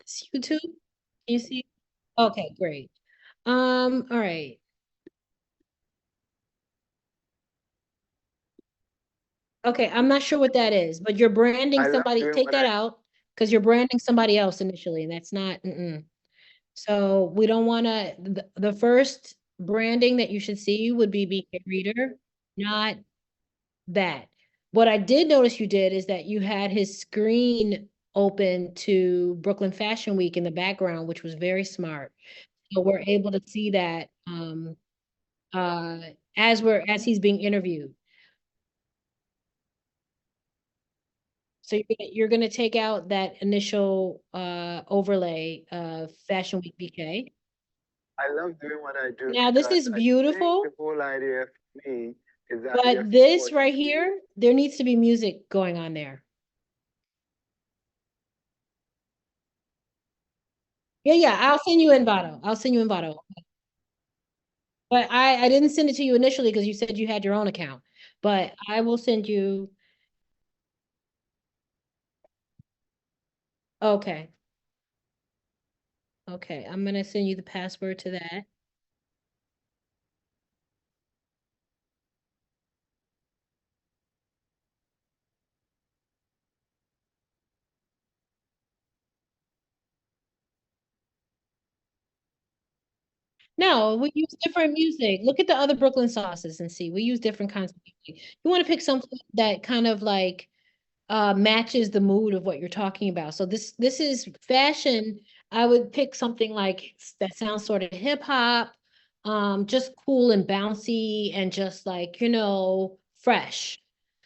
YouTube? Can you see? Okay, great. All right. Okay, I'm not sure what that is, but you're branding I love somebody, doing take what I that out because you're branding somebody else initially, and that's not, So we don't want to, the first branding that you should see would be BK Reader, not that. What I did notice you did is that you had his screen open to Brooklyn Fashion Week in the background, which was very smart. So we're able to see that uh as he's being interviewed. So you're gonna take out that initial overlay of Fashion Week BK. I love doing what I do Now this because is I think the beautiful, whole idea for me is the idea of but this supporting right youth. here, there needs to be music going on there. Yeah, yeah, I'll send you Envato. I'll send you Envato. But I didn't send it to you initially because you said you had your own account. But I will send you. Okay. Okay. I'm gonna send you the password to that. No, we use different music. Look at the other Brooklyn sauces and see. We use different kinds of music. You want to pick something that kind of like matches the mood of what you're talking about. So this is fashion. I would pick something like that sounds sort of hip hop, just cool and bouncy and just like, fresh.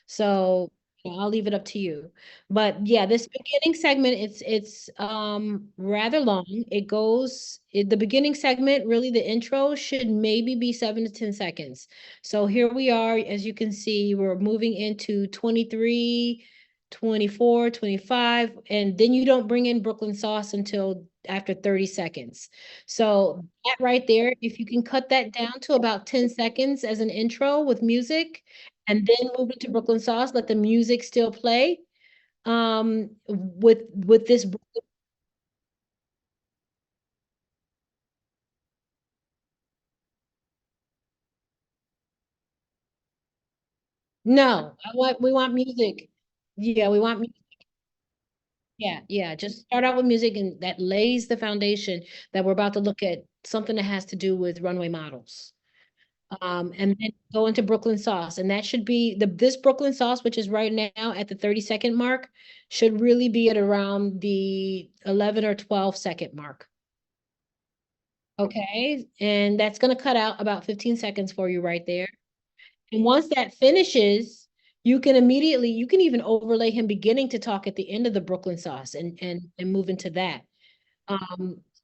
So I'll leave it up to you. But yeah, this beginning segment, it's rather long. The beginning segment, really the intro should maybe be 7 to 10 seconds. So here we are, as you can see, we're moving into 23, 24, 25, and then you don't bring in Brooklyn sauce until after 30 seconds. So that right there, if you can cut that down to about 10 seconds as an intro with music, and then move into Brooklyn sauce, let the music still play. With this, no, we want music. Yeah, we want music. Yeah, yeah. Just start out with music, and that lays the foundation that we're about to look at something that has to do with runway models. And then go into Brooklyn sauce, and that should be this Brooklyn sauce, which is right now at the 30-second mark, should really be at around the 11 or 12-second mark. Okay, and that's gonna cut out about 15 seconds for you right there. And once that finishes, you can even overlay him beginning to talk at the end of the Brooklyn sauce and move into that.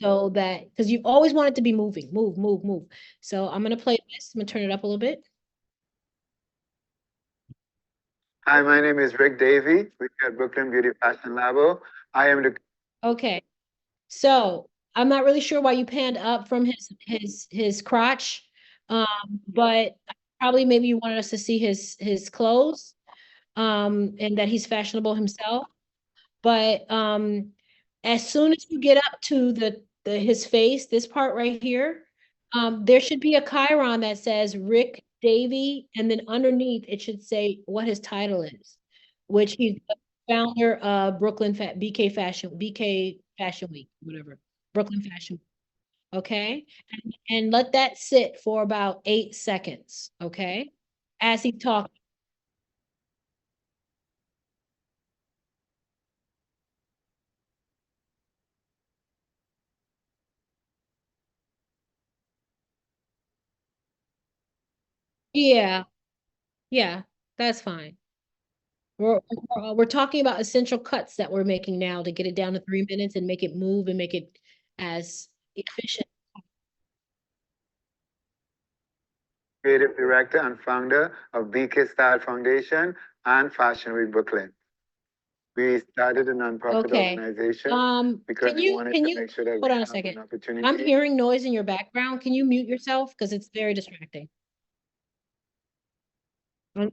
So that because you've always wanted to be moving, move, move, move. So I'm gonna play this. I'm gonna turn it up a little bit. Hi, my name is Rick Davey. We're at Brooklyn Beauty Fashion Labo. I am the Okay. So I'm not really sure why you panned up from his crotch. But probably maybe you wanted us to see his clothes, and that he's fashionable himself. But as soon as you get up to the his face, this part right here, there should be a chyron that says Rick Davey, and then underneath it should say what his title is, which he's the founder of BK Fashion Week, whatever. Brooklyn Fashion Week. Okay. And let that sit for about 8 seconds. Okay. As he talks. Yeah. Yeah. That's fine. We're talking about essential cuts that we're making now to get it down to 3 minutes and make it move and make it as efficient. creative director and founder of BK Style Foundation and Fashion Week Brooklyn. We started a nonprofit Okay. organization because Can we you wanted can to you make sure that we hold on a have an second? I'm opportunity. hearing noise in your background. Can you mute yourself? Because it's very distracting. Mm,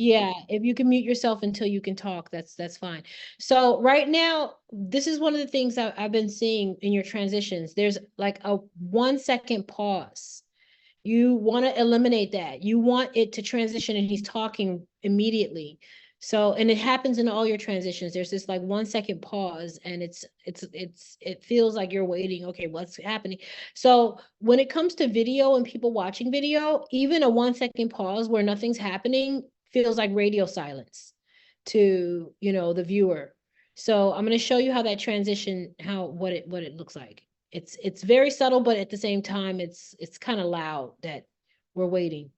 Yeah, if you can mute yourself until you can talk, that's fine. So right now, this is one of the things I've been seeing in your transitions. There's like a 1 second pause. You want to eliminate that. You want it to transition and he's talking immediately. So, and it happens in all your transitions. There's this like 1 second pause and it feels like you're waiting. Okay, what's happening? So when it comes to video and people watching video, even a 1 second pause where nothing's happening feels like radio silence to, the viewer. So I'm going to show you how that transition, what it looks like. It's very subtle, but at the same time, it's kind of loud that we're waiting.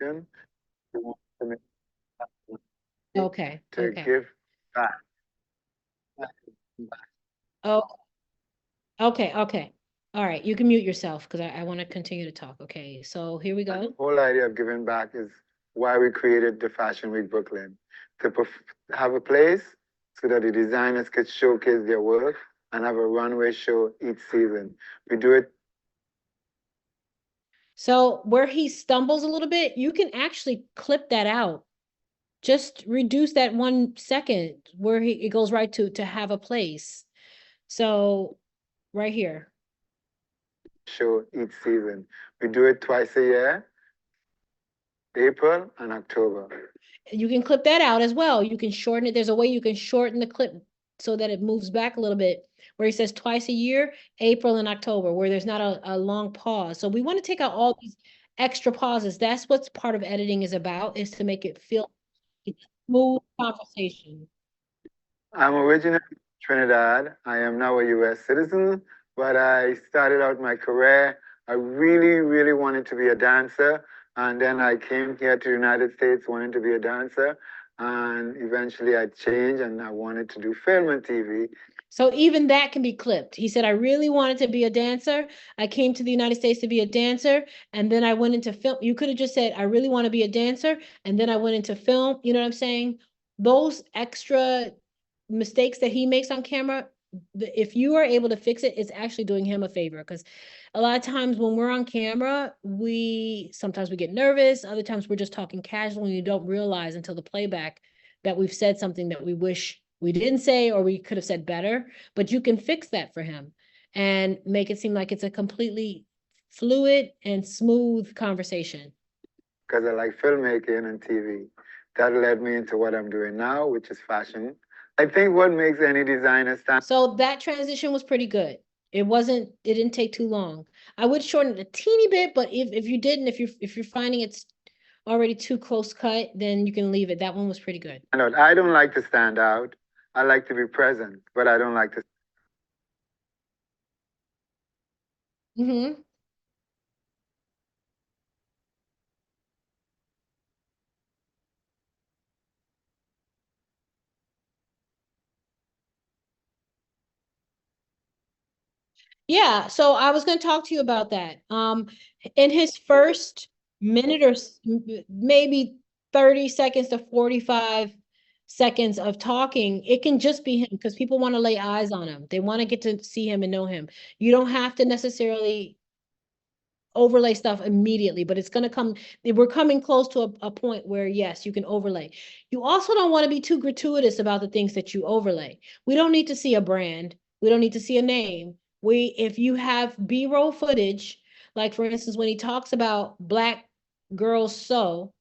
You want to make Okay, to okay. give back. Oh, okay, okay. All right, you can mute yourself because I want to continue to talk. Okay, so here we And go. the whole idea of giving back is why we created the Fashion Week Brooklyn, to have a place so that the designers could showcase their work and have a runway show each season. We do it. So where he stumbles a little bit, you can actually clip that out. Just reduce that 1 second where it goes right to have a place. So right here. Show each season. We do it twice a year, April and October. You can clip that out as well. You can shorten it. There's a way you can shorten the clip so that it moves back a little bit, where he says twice a year, April and October, where there's not a long pause. So we want to take out all these extra pauses. That's what's part of editing is about, is to make it feel like a smooth conversation. I'm originally from Trinidad. I am now a US citizen, but I started out my career. I really, really wanted to be a dancer. And then I came here to the United States wanting to be a dancer. And eventually I changed and I wanted to do film and TV. So even that can be clipped. He said, I really wanted to be a dancer. I came to the United States to be a dancer. And then I went into film. You could have just said, I really want to be a dancer. And then I went into film. You know what I'm saying? Those extra mistakes that he makes on camera, if you are able to fix it, it's actually doing him a favor. Because a lot of times when we're on camera, sometimes we get nervous. Other times we're just talking casually and you don't realize until the playback that we've said something that we wish we didn't say or we could have said better, but you can fix that for him and make it seem like it's a completely fluid and smooth conversation. Because I like filmmaking and TV. That led me into what I'm doing now, which is fashion. I think what makes any designer stand. So that transition was pretty good. It didn't take too long. I would shorten it a teeny bit, but if you didn't, if you're finding it's already too close cut, then you can leave it. That one was pretty good. I don't like to stand out. I like to be present, but I don't like to. Mm-hmm. Yeah, so I was going to talk to you about that. In his first minute or maybe 30 seconds to 45 seconds of talking, it can just be him because people want to lay eyes on him. They want to get to see him and know him. You don't have to necessarily overlay stuff immediately, but it's going to come, we're coming close to a point where yes, you can overlay. You also don't want to be too gratuitous about the things that you overlay. We don't need to see a brand. We don't need to see a name. If you have B-roll footage, like for instance, when he talks about Black Girls Sew,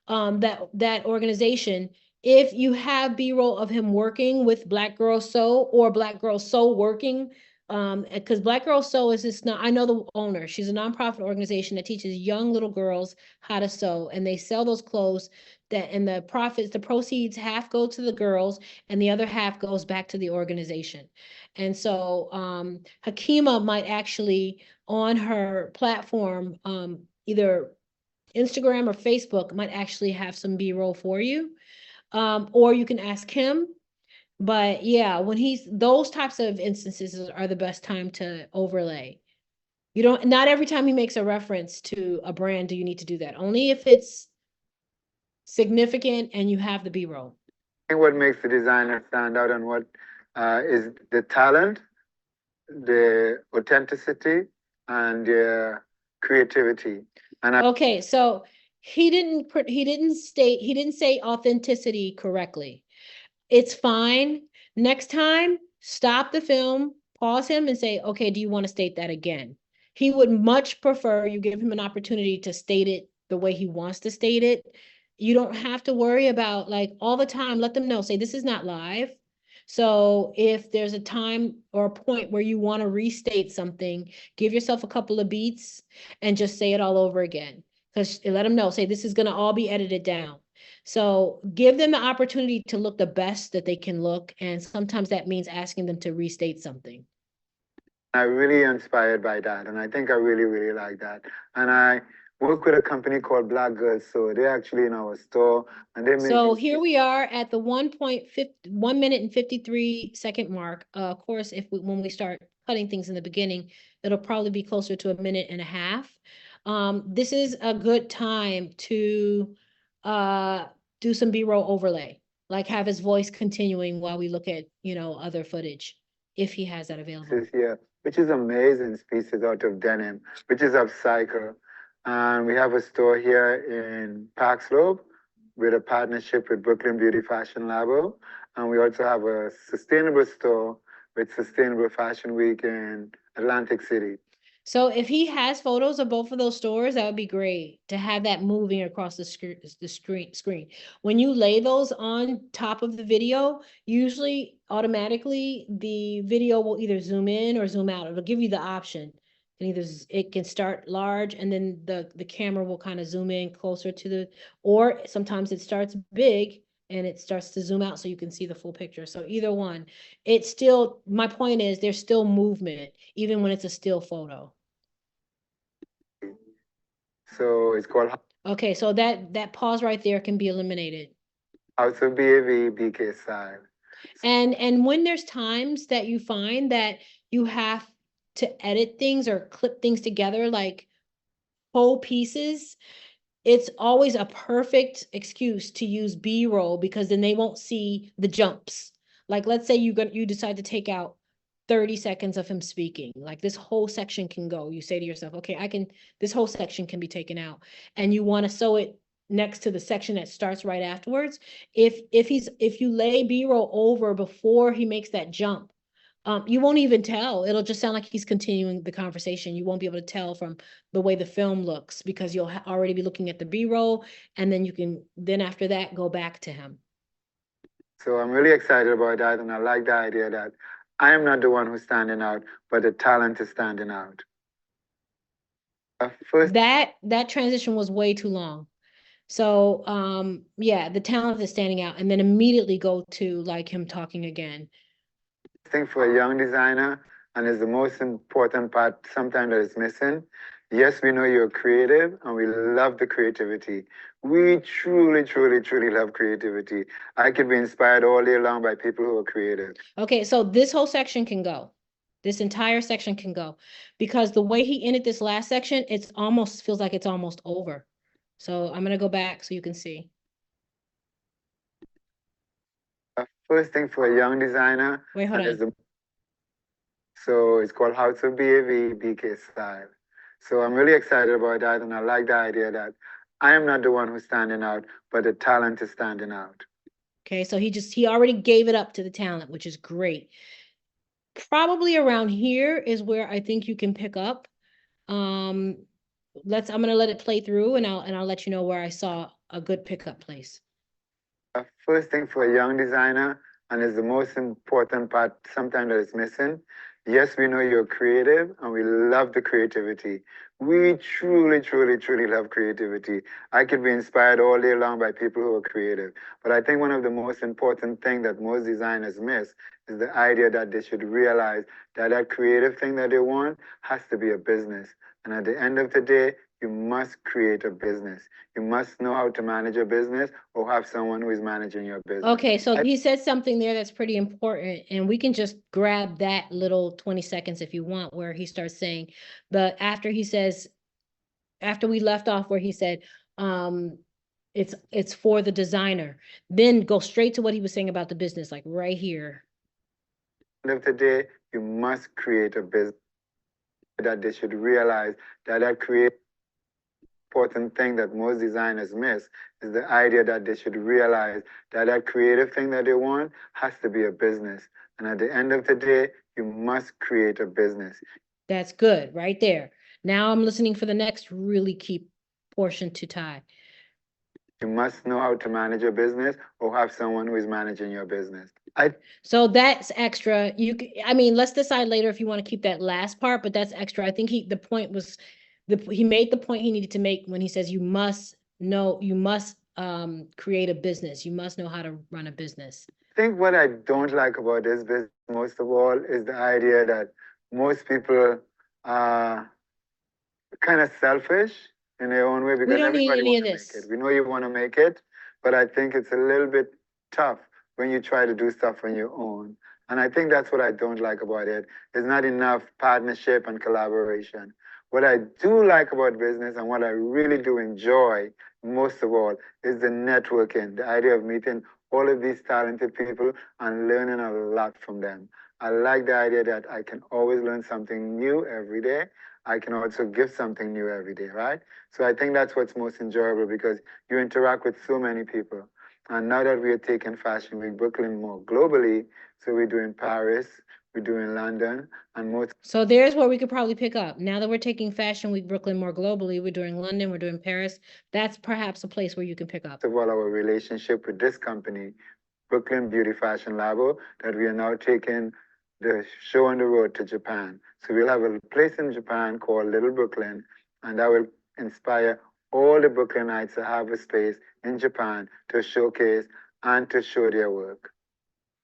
that organization, if you have B-roll of him working with Black Girls Sew or Black Girls Sew working, because Black Girls Sew is this, I know the owner. She's a nonprofit organization that teaches young little girls how to sew, and they sell those clothes and the profits, the proceeds, half go to the girls and the other half goes back to the organization. And so Hakima might actually on her platform either Instagram or Facebook might actually have some B-roll for you. Or you can ask him. But yeah, when those types of instances are the best time to overlay. Not every time he makes a reference to a brand do you need to do that. Only if it's significant and you have the B-roll. I think what makes the designer stand out and what is the talent, the authenticity, and their creativity. And Okay, so he didn't say authenticity correctly. It's fine. Next time, stop the film, pause him, and say, okay, do you want to state that again? He would much prefer you give him an opportunity to state it the way he wants to state it. You don't have to worry about like all the time. Let them know, say, this is not live. So if there's a time or a point where you want to restate something, give yourself a couple of beats and just say it all over again. Because let them know, say, this is going to all be edited down. So give them the opportunity to look the best that they can look. And sometimes that means asking them to restate something. I'm really inspired by that. And I think I really, really like that. And I work with a company called Black Girls. So they're actually in our store and they make. So here we are at the 1 minute and 53-second mark. Of course, when we start cutting things in the beginning, it'll probably be closer to 1.5 minutes. This is a good time to do some B-roll overlay, like have his voice continuing while we look at, other footage, if he has that available. Here, which is amazing species out of denim, which is upcycle. And we have a store here in Park Slope with a partnership with Brooklyn Beauty Fashion Labo. And we also have a sustainable store with Sustainable Fashion Week in Atlantic City. So if he has photos of both of those stores, that would be great to have that moving across the screen. When you lay those on top of the video, usually automatically the video will either zoom in or zoom out. It'll give you the option. And either it can start large and then the camera will kind of zoom in closer to or sometimes it starts big and it starts to zoom out so you can see the full picture. So either one, it's still, my point is there's still movement, even when it's a still photo. So it's called. Okay, so that pause right there can be eliminated. House of BAV, BK style. And when there's times that you find that you have to edit things or clip things together, like whole pieces, it's always a perfect excuse to use B-roll because then they won't see the jumps. Like let's say you decide to take out 30 seconds of him speaking. Like this whole section can go. You say to yourself, okay, this whole section can be taken out. And you want to sew it next to the section that starts right afterwards. If you lay B-roll over before he makes that jump, you won't even tell. It'll just sound like he's continuing the conversation. You won't be able to tell from the way the film looks because you'll already be looking at the B-roll, and then you can after that go back to him. So I'm really excited about that, and I like the idea that I am not the one who's standing out, but the talent is standing out. That transition was way too long. So yeah, the talent is standing out, and then immediately go to like him talking again. I think for a young designer, and it's the most important part sometimes that is missing. Yes, we know you're creative and we love the creativity. We truly, truly, truly love creativity. I could be inspired all day long by people who are creative. Okay, so this whole section can go. This entire section can go because the way he ended this last section, it's almost feels like it's almost over. So I'm going to go back so you can see. First thing for a young designer. Wait, hold on. So it's called House of BAV, BK style. So I'm really excited about that. And I like the idea that I am not the one who's standing out, but the talent is standing out. Okay, so he already gave it up to the talent, which is great. Probably around here is where I think you can pick up. I'm gonna let it play through and I'll let you know where I saw a good pickup place. First thing for a young designer, and it's the most important part sometimes that is missing. Yes, we know you're creative and we love the creativity. We truly, truly, truly love creativity. I could be inspired all day long by people who are creative. But I think one of the most important things that most designers miss is the idea that they should realize that that creative thing that they want has to be a business. And at the end of the day, you must create a business. You must know how to manage a business or have someone who is managing your business. Okay, so he said something there that's pretty important, and we can just grab that little 20 seconds if you want, where he starts saying, after we left off where he said, it's for the designer, then go straight to what he was saying about the business, like right here. At the end of the day, you must create a business. that they should realize that that creative important thing that most designers miss is the idea that they should realize that that creative thing that they want has to be a business. And at the end of the day, you must create a business. That's good right there. Now I'm listening for the next really key portion to Ty. You must know how to manage your business or have someone who is managing your business. So that's extra. I mean, let's decide later if you want to keep that last part, but that's extra. I think the point was, he made the point he needed to make when he says you must create a business. You must know how to run a business. I think what I don't like about this business most of all is the idea that most people are kind of selfish in their own way because we don't need everybody any of wants this. to make it. We know you want to make it, but I think it's a little bit tough when you try to do stuff on your own. And I think that's what I don't like about it. There's not enough partnership and collaboration. What I do like about business and what I really do enjoy most of all is the networking, the idea of meeting all of these talented people and learning a lot from them. I like the idea that I can always learn something new every day. I can also give something new every day, right? So I think that's what's most enjoyable because you interact with so many people. And now that we are taking Fashion Week Brooklyn more globally, so we're doing Paris, we're doing London, and more. So there's where we could probably pick up. Now that we're taking Fashion Week Brooklyn more globally, we're doing London, we're doing Paris. That's perhaps a place where you can pick up. Of all, our relationship with this company, Brooklyn Beauty Fashion Labo, that we are now taking the show on the road to Japan. So we'll have a place in Japan called Little Brooklyn, and that will inspire all the Brooklynites to have a space in Japan to showcase and to show their work.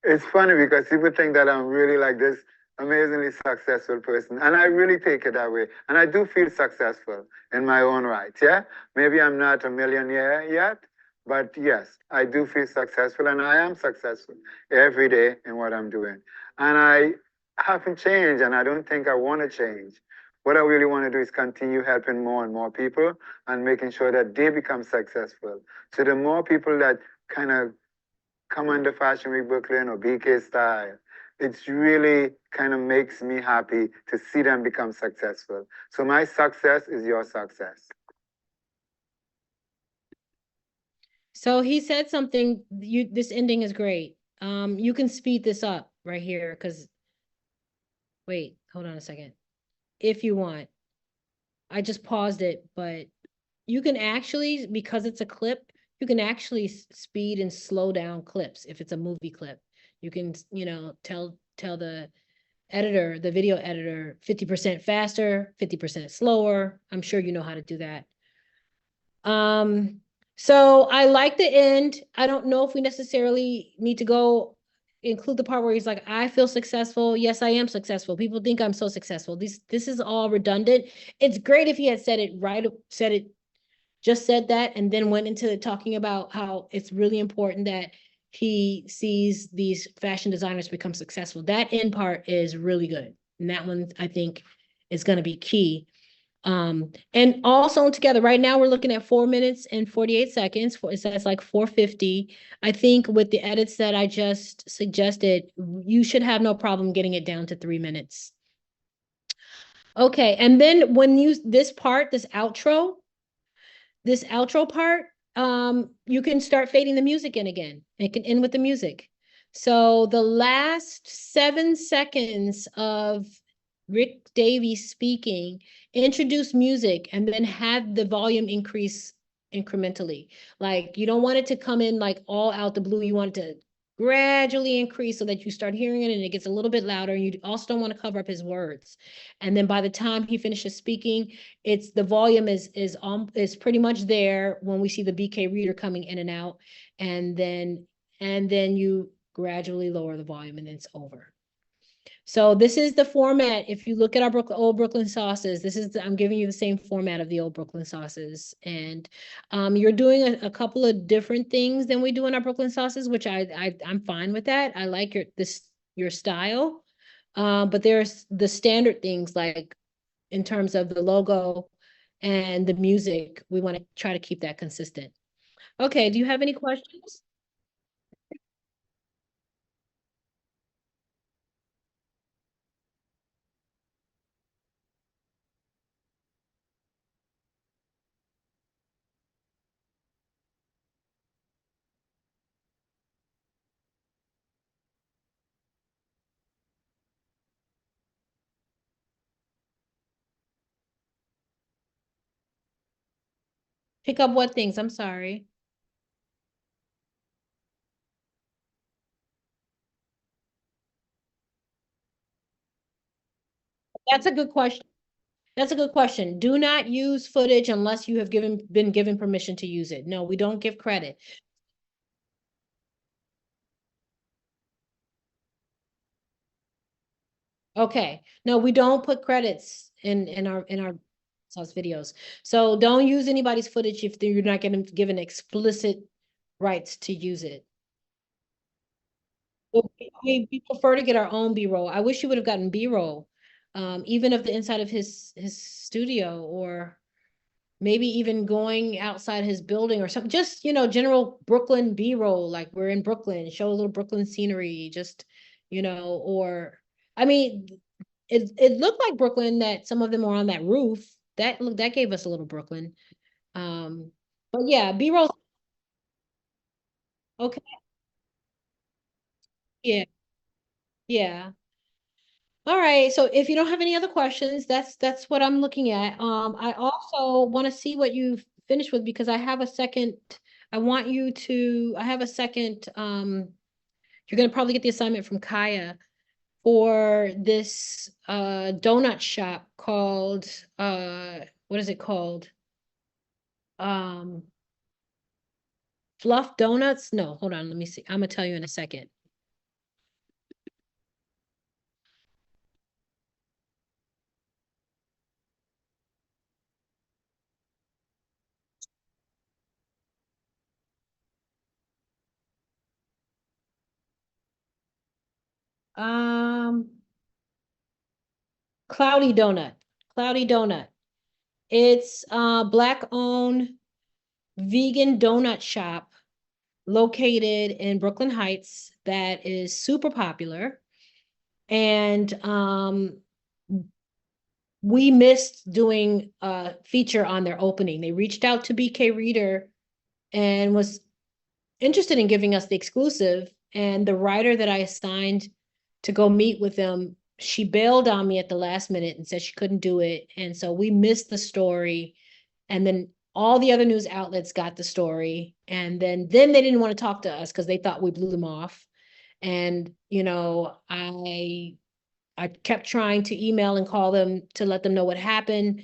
It's funny because people think that I'm really like this amazingly successful person, and I really take it that way. And I do feel successful in my own right, yeah? Maybe I'm not a millionaire yet, but yes, I do feel successful, and I am successful every day in what I'm doing. And I haven't changed, and I don't think I want to change. What I really want to do is continue helping more and more people and making sure that they become successful. So the more people that kind of come under Fashion Week Brooklyn or BK Style, it's really kind of makes me happy to see them become successful. So my success is your success. So he said something, this ending is great. You can speed this up right here because, wait, hold on a second. If you want, I just paused it, but you can actually, because it's a clip, you can actually speed and slow down clips. If it's a movie clip, you can, tell the editor, the video editor, 50% faster, 50% slower. I'm sure you know how to do that. So I like the end. I don't know if we necessarily need to go include the part where he's like, I feel successful. Yes, I am successful. People think I'm so successful. This is all redundant. It's great if he had said it right, just said that, and then went into talking about how it's really important that he sees these fashion designers become successful. That end part is really good. And that one, I think, is going to be key. And all sewn together right now, we're looking at 4 minutes and 48 seconds. It says like 4:50. I think with the edits that I just suggested, you should have no problem getting it down to 3 minutes. Okay, and then when this outro part, you can start fading the music in again. It can end with the music. So the last 7 seconds of Rick Davies speaking, introduce music and then have the volume increase incrementally. Like you don't want it to come in like all out the blue. You want it to gradually increase so that you start hearing it and it gets a little bit louder. And you also don't want to cover up his words. And then by the time he finishes speaking, the volume is pretty much there when we see the BK reader coming in and out. And then you gradually lower the volume and then it's over. So this is the format. If you look at our old Brooklyn sauces, I'm giving you the same format of the old Brooklyn sauces. And you're doing a couple of different things than we do in our Brooklyn sauces, which I'm fine with that. I like your style. But there's the standard things like in terms of the logo and the music, we want to try to keep that consistent. Okay, do you have any questions? Pick up what things? I'm sorry. That's a good question. That's a good question. Do not use footage unless you have been given permission to use it. No, we don't give credit. Okay. No, we don't put credits in our sauce videos. So don't use anybody's footage if you're not getting given explicit rights to use it. We prefer to get our own B-roll. I wish you would have gotten B-roll, even of the inside of his studio, or maybe even going outside his building or something. Just, general Brooklyn B-roll, like we're in Brooklyn, show a little Brooklyn scenery, just, or I mean, it looked like Brooklyn that some of them were on that roof. That gave us a little Brooklyn. But yeah, B-roll. Okay, yeah, yeah. All right. So if you don't have any other questions, that's what I'm looking at. I also want to see what you've finished with because I have a second. I have a second. You're gonna probably get the assignment from Kaya for this donut shop called what is it called? Um, Fluff Donuts? No, hold on, let me see. I'm gonna tell you in a second. Um, Cloudy Donut. Cloudy Donut. It's black owned vegan donut shop located in Brooklyn Heights that is super popular. And we missed doing a feature on their opening. They reached out to BK Reader and was interested in giving us the exclusive. And the writer that I assigned to go meet with them, she bailed on me at the last minute and said she couldn't do it. And so we missed the story. And then all the other news outlets got the story. And then they didn't want to talk to us because they thought we blew them off. And, I kept trying to email and call them to let them know what happened.